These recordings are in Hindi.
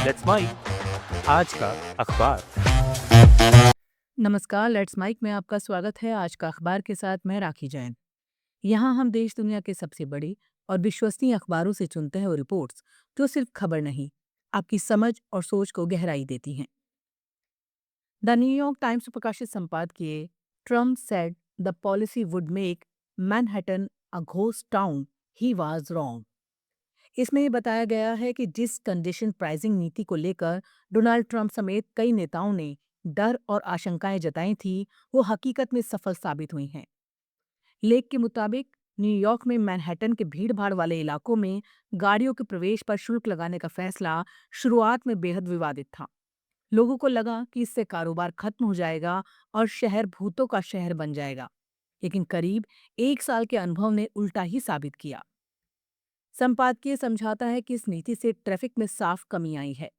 लेट्स माइक आज का अखबार। नमस्कार, लेट्स माइक में आपका स्वागत है। आज का अखबार के साथ मैं राखी जैन। यहाँ हम देश दुनिया के सबसे बड़े और विश्वसनीय अखबारों से चुनते हैं वो रिपोर्ट्स जो सिर्फ खबर नहीं, आपकी समझ और सोच को गहराई देती हैं। द न्यूयॉर्क टाइम्स में प्रकाशित संपादकीय Trump said the policy would make Manhattan a ghost town, he was wrong. इसमें ये बताया गया है कि जिस कंडीशन प्राइसिंग नीति को लेकर डोनाल्ड ट्रंप समेत कई नेताओं ने डर और आशंकाएं जताई थी, वो हकीकत में सफल साबित हुई हैं। लेख के मुताबिक न्यूयॉर्क में मैनहट्टन के भीड़-भाड़ वाले इलाकों में गाड़ियों के प्रवेश पर शुल्क लगाने का फैसला शुरुआत में बेहद विवादित था। लोगों को लगा कि इससे कारोबार खत्म हो जाएगा और शहर भूतों का शहर बन जाएगा। लेकिन करीब 1 साल के अनुभव ने उल्टा ही साबित किया। संपादकीय समझाता है कि इस नीति से ट्रैफिक में साफ कमी आई है।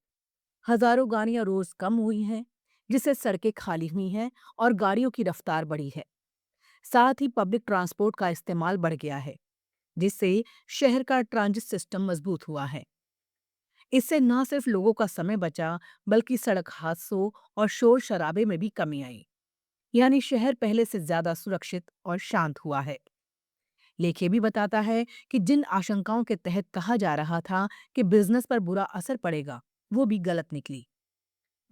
हजारों गाड़ियां रोज कम हुई हैं, जिससे सड़कें खाली हुई हैं और गाड़ियों की रफ्तार बढ़ी है। साथ ही पब्लिक ट्रांसपोर्ट का इस्तेमाल बढ़ गया है, जिससे शहर का ट्रांजिट सिस्टम मजबूत हुआ है। इससे न सिर्फ लोगों का समय बचा, बल्कि सड़क हादसों और शोर शराबे में भी कमी आई। यानी शहर पहले से ज्यादा सुरक्षित और शांत हुआ है। लेख ये भी बताता है कि जिन आशंकाओं के तहत कहा जा रहा था कि बिजनेस पर बुरा असर पड़ेगा, वो भी गलत निकली।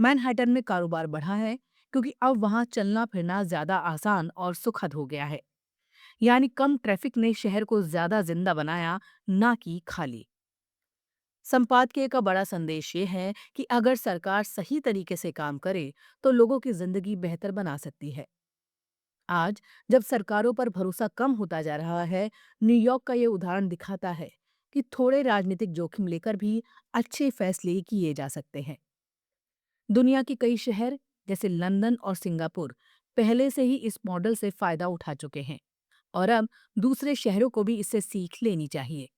मैनहट्टन में कारोबार बढ़ा है क्योंकि अब वहां चलना फिरना ज्यादा आसान और सुखद हो गया है। यानी कम ट्रैफिक ने शहर को ज्यादा जिंदा बनाया, ना कि खाली। संपादकीय का बड़ा संदेश ये है कि अगर सरकार सही तरीके से काम करे तो लोगों की जिंदगी बेहतर बना सकती है। आज जब सरकारों पर भरोसा कम होता जा रहा है, न्यूयॉर्क का ये उदाहरण दिखाता है कि थोड़े राजनीतिक जोखिम लेकर भी अच्छे फैसले किए जा सकते हैं। दुनिया के कई शहर जैसे लंदन और सिंगापुर पहले से ही इस मॉडल से फायदा उठा चुके हैं और अब दूसरे शहरों को भी इससे सीख लेनी चाहिए।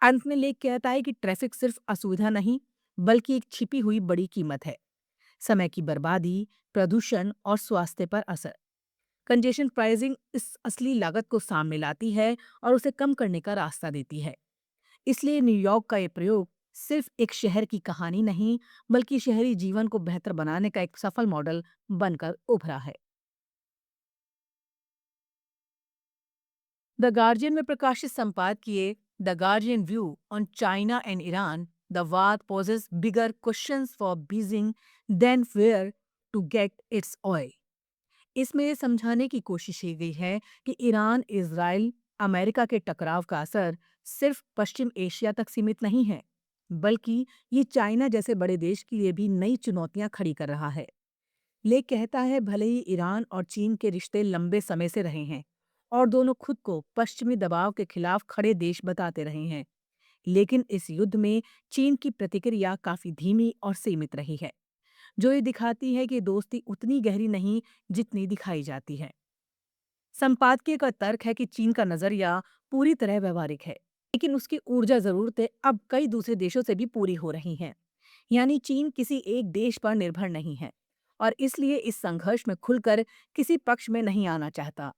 अंत में लेख कहता है कि ट्रैफिक सिर्फ असुविधा नहीं, बल्कि एक छिपी हुई बड़ी कीमत है। समय की बर्बादी, प्रदूषण और स्वास्थ्य पर असर। कंजेशन प्राइसिंग इस असली लागत को सामने लाती है और उसे कम करने का रास्ता देती है। इसलिए न्यूयॉर्क का ये प्रयोग सिर्फ एक शहर की कहानी नहीं, बल्कि शहरी जीवन को बेहतर बनाने का एक सफल मॉडल बनकर उभरा है। द गार्जियन में प्रकाशित संपादकीय the Guardian view on China and Iran, the war poses bigger questions for Beijing than where to get its oil. इसमें ये समझाने की कोशिश की गई है कि ईरान इजराइल अमेरिका के टकराव का असर सिर्फ पश्चिम एशिया तक सीमित नहीं है, बल्कि ये चाइना जैसे बड़े देश के लिए भी नई चुनौतियां खड़ी कर रहा है। लेख कहता है भले ही ईरान और चीन के रिश्ते लंबे समय से रहे हैं और दोनों खुद को पश्चिमी दबाव के खिलाफ खड़े देश बताते रहे हैं, लेकिन इस युद्ध में चीन की प्रतिक्रिया काफी धीमी और सीमित रही है, जो ये दिखाती है कि दोस्ती उतनी गहरी नहीं जितनी दिखाई जाती है। संपादकीय का तर्क है कि चीन का नजरिया पूरी तरह व्यवहारिक है, लेकिन उसकी ऊर्जा जरूरतें अब कई दूसरे देशों से भी पूरी हो रही हैं। यानी चीन किसी एक देश पर निर्भर नहीं है और इसलिए इस संघर्ष में खुलकर किसी पक्ष में नहीं आना चाहता।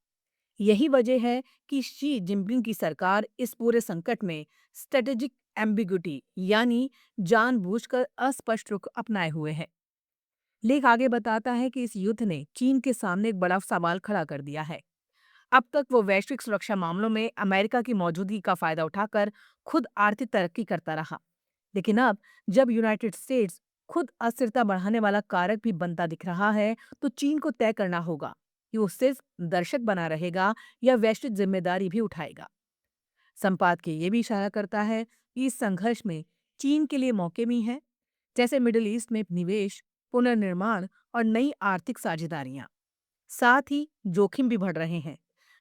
यही वजह है कि शी जिनपिंग की सरकार इस पूरे संकट में स्ट्रेटेजिक एम्बिगुइटी यानी जानबूझकर अस्पष्ट रुख अपनाए हुए है। लेख आगे बताता है कि इस युद्ध ने चीन के सामने एक बड़ा सवाल खड़ा कर दिया है। अब तक वो वैश्विक सुरक्षा मामलों में अमेरिका की मौजूदगी का फायदा उठाकर खुद आर्थिक तरक्की करता रहा, लेकिन अब जब यूनाइटेड स्टेट्स खुद अस्थिरता बढ़ाने वाला कारक भी बनता दिख रहा है, तो चीन को तय करना होगा कि वो सिर्फ दर्शक बना रहेगा या वैश्विक जिम्मेदारी भी उठाएगा। संपादकीय ये भी इशारा करता है कि इस संघर्ष में चीन के लिए मौके भी हैं, जैसे मिडिल ईस्ट में निवेश, पुनर्निर्माण और नई आर्थिक साझेदारियां। साथ ही जोखिम भी बढ़ रहे हैं।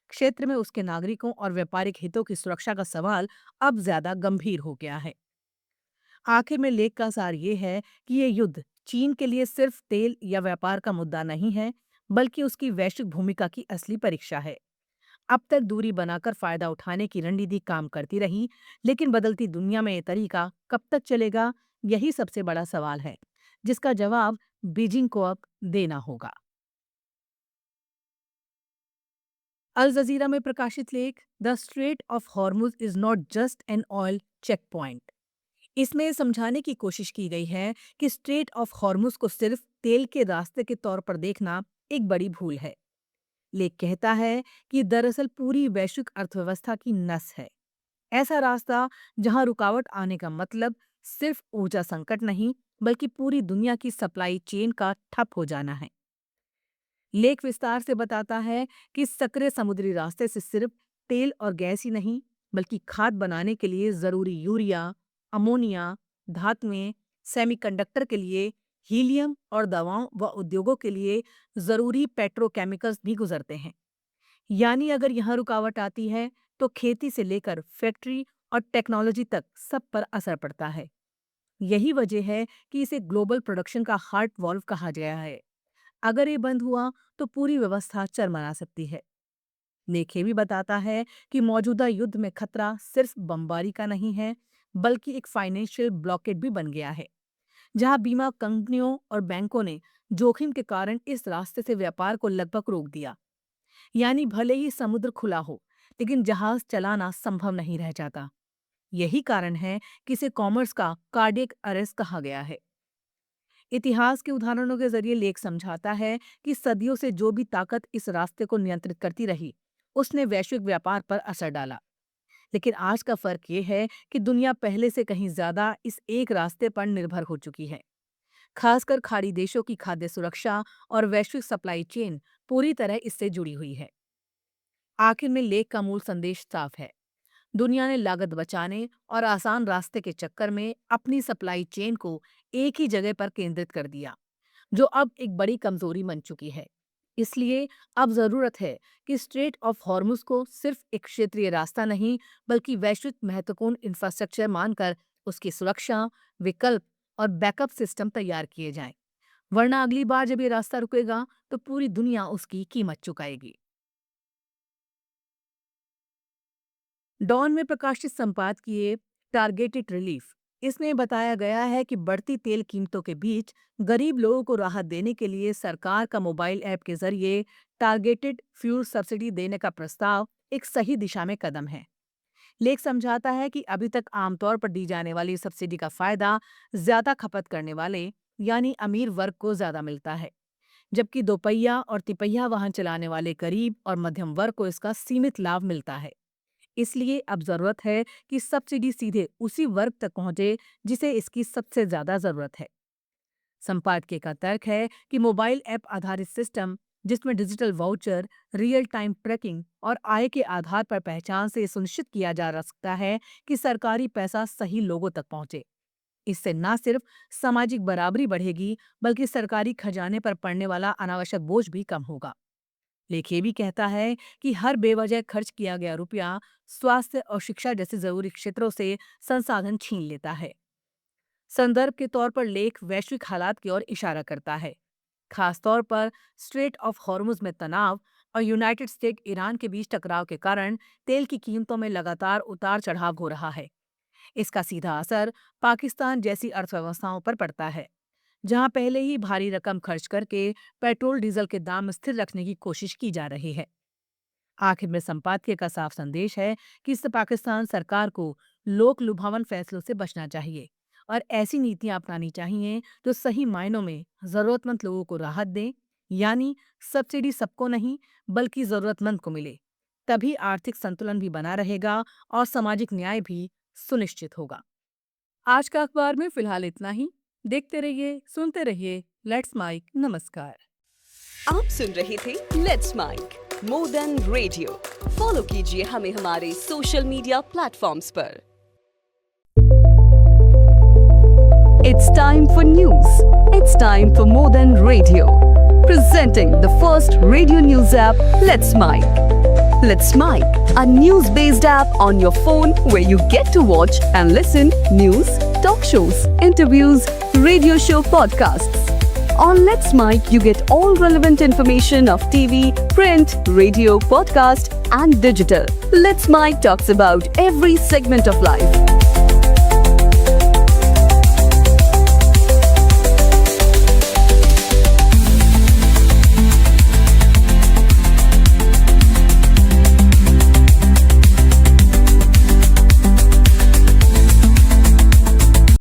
क्षेत्र में उसके नागरिकों और व्यापारिक हितों की सुरक्षा का सवाल अब ज्यादा गंभीर हो गया है। आखिर में लेख का सार ये है कि ये युद्ध चीन के लिए सिर्फ तेल या व्यापार का मुद्दा नहीं है, बल्कि उसकी वैश्विक भूमिका की असली परीक्षा है। अब तक दूरी बनाकर फायदा उठाने की रणनीति काम करती रही, लेकिन बदलती दुनिया में ये तरीका कब तक चलेगा, यही सबसे बड़ा सवाल है, जिसका जवाब बीजिंग को अब देना होगा। अल जजीरा में प्रकाशित लेख the Strait of Hormuz is not just an oil check point. इसमें समझाने की कोशिश की गई है कि स्ट्रेट ऑफ हॉर्मुज को सिर्फ तेल के रास्ते के तौर पर देखना एक बड़ी भूल है। लेख कहता है कि दरअसल पूरी वैश्विक अर्थव्यवस्था की नस है। ऐसा रास्ता जहां रुकावट आने का मतलब सिर्फ ऊर्जा संकट नहीं, बल्कि पूरी दुनिया की सप्लाई चेन का ठप हो जाना है। लेख विस्तार से बताता है कि सक्रिय समुद्री रास्ते से सिर्फ तेल और गैस ही नहीं, बल्कि खाद बनाने के लिए जरूरी यूरिया, अमोनिया, धातुएं, सेमीकंडक्टर के लिए हीलियम और दवाओं व उद्योगों के लिए जरूरी पेट्रोकेमिकल्स भी गुजरते हैं। यानी अगर यहाँ रुकावट आती है तो खेती से लेकर फैक्ट्री और टेक्नोलॉजी तक सब पर असर पड़ता है। यही वजह है कि इसे ग्लोबल प्रोडक्शन का हार्ट वॉल्व कहा गया है। अगर ये बंद हुआ तो पूरी व्यवस्था चरमरा सकती है। लेख ये भी बताता है कि मौजूदा युद्ध में खतरा सिर्फ बमबारी का नहीं है, बल्कि एक फाइनेंशियल ब्लॉकेट भी बन गया है, जहां बीमा कंपनियों और बैंकों ने जोखिम के कारण इस रास्ते से व्यापार को लगभग रोक दिया। यानी भले ही समुद्र खुला हो, लेकिन जहाज चलाना संभव नहीं रह जाता। यही कारण है कि इसे कॉमर्स का कार्डियक अरेस्ट कहा गया है। इतिहास के उदाहरणों के जरिए लेख समझाता है कि सदियों से जो भी ताकत इस रास्ते को नियंत्रित करती रही, उसने वैश्विक व्यापार पर असर डाला। लेकिन आज का फर्क ये है कि दुनिया पहले से कहीं ज्यादा इस एक रास्ते पर निर्भर हो चुकी है। खासकर खाड़ी देशों की खाद्य सुरक्षा और वैश्विक सप्लाई चेन पूरी तरह इससे जुड़ी हुई है। आखिर में लेख का मूल संदेश साफ है। दुनिया ने लागत बचाने और आसान रास्ते के चक्कर में अपनी सप्लाई चेन को एक ही जगह पर केंद्रित कर दिया, जो अब एक बड़ी कमजोरी बन चुकी है। इसलिए अब जरूरत है कि स्ट्रेट ऑफ हॉर्मुज को सिर्फ एक क्षेत्रीय रास्ता नहीं, बल्कि वैश्विक महत्वपूर्ण इंफ्रास्ट्रक्चर मानकर उसकी सुरक्षा, विकल्प और बैकअप सिस्टम तैयार किए जाएं। वरना अगली बार जब ये रास्ता रुकेगा तो पूरी दुनिया उसकी कीमत चुकाएगी। डॉन में प्रकाशित संपादकीय टारगेटेड रिलीफ, इसमें बताया गया है कि बढ़ती तेल कीमतों के बीच गरीब लोगों को राहत देने के लिए सरकार का मोबाइल ऐप के जरिए टारगेटेड फ्यूल सब्सिडी देने का प्रस्ताव एक सही दिशा में कदम है। लेख समझाता है कि अभी तक आमतौर पर दी जाने वाली सब्सिडी का फायदा ज्यादा खपत करने वाले यानी अमीर वर्ग को ज्यादा मिलता है, जबकि दोपहिया और तिपहिया वाहन चलाने वाले गरीब और मध्यम वर्ग को इसका सीमित लाभ मिलता है। इसलिए अब जरूरत है कि सब्सिडी सीधे उसी वर्ग तक पहुंचे जिसे इसकी सबसे ज्यादा जरूरत है। संपादकीय का तर्क है कि मोबाइल ऐप आधारित सिस्टम, जिसमें digital voucher, real time tracking और आय के आधार पर पहचान से सुनिश्चित किया जा सकता है कि सरकारी पैसा सही लोगों तक पहुंचे। इससे न सिर्फ सामाजिक बराबरी बढ़ेगी, बल्कि सरकारी खजाने पर पड़ने वाला अनावश्यक बोझ भी कम होगा। लेख ये भी कहता है कि हर बेवजह खर्च किया गया रुपया स्वास्थ्य और शिक्षा जैसे जरूरी क्षेत्रों से संसाधन छीन लेता है। संदर्भ के तौर पर लेख वैश्विक हालात की ओर इशारा करता है, खासतौर पर स्ट्रेट ऑफ हॉर्मुज में तनाव और यूनाइटेड स्टेट ईरान के बीच टकराव के कारण तेल की कीमतों में लगातार उतार चढ़ाव हो रहा है। इसका सीधा असर पाकिस्तान जैसी अर्थव्यवस्थाओं पर पड़ता है, जहां पहले ही भारी रकम खर्च करके पेट्रोल डीजल के दाम स्थिर रखने की कोशिश की जा रही है। आखिर में संपादकीय का साफ संदेश है कि इस पाकिस्तान सरकार को लोक लुभावन फैसलों से बचना चाहिए और ऐसी नीतियां अपनानी चाहिए जो सही मायनों में जरूरतमंद लोगों को राहत दें। यानी सब्सिडी सबको नहीं, बल्कि जरूरतमंद को मिले। तभी आर्थिक संतुलन भी बना रहेगा और सामाजिक न्याय भी सुनिश्चित होगा। आज का अखबार में फिलहाल इतना ही। देखते रहिए, सुनते रहिए लेट्स माइक। नमस्कार। आप सुन रहे थे let's mic more than radio. Follow कीजिए हमें हमारे सोशल मीडिया प्लेटफॉर्म्स पर। It's time for news. It's time for more than radio. Presenting the first radio news app, Let's Mic. Let's Mic, a news-based app on your phone where you get to watch and listen news, talk shows, interviews, radio show podcasts. On Let's Mic, you get all relevant information of TV, print, radio, podcast, and digital. Let's Mic talks about every segment of life.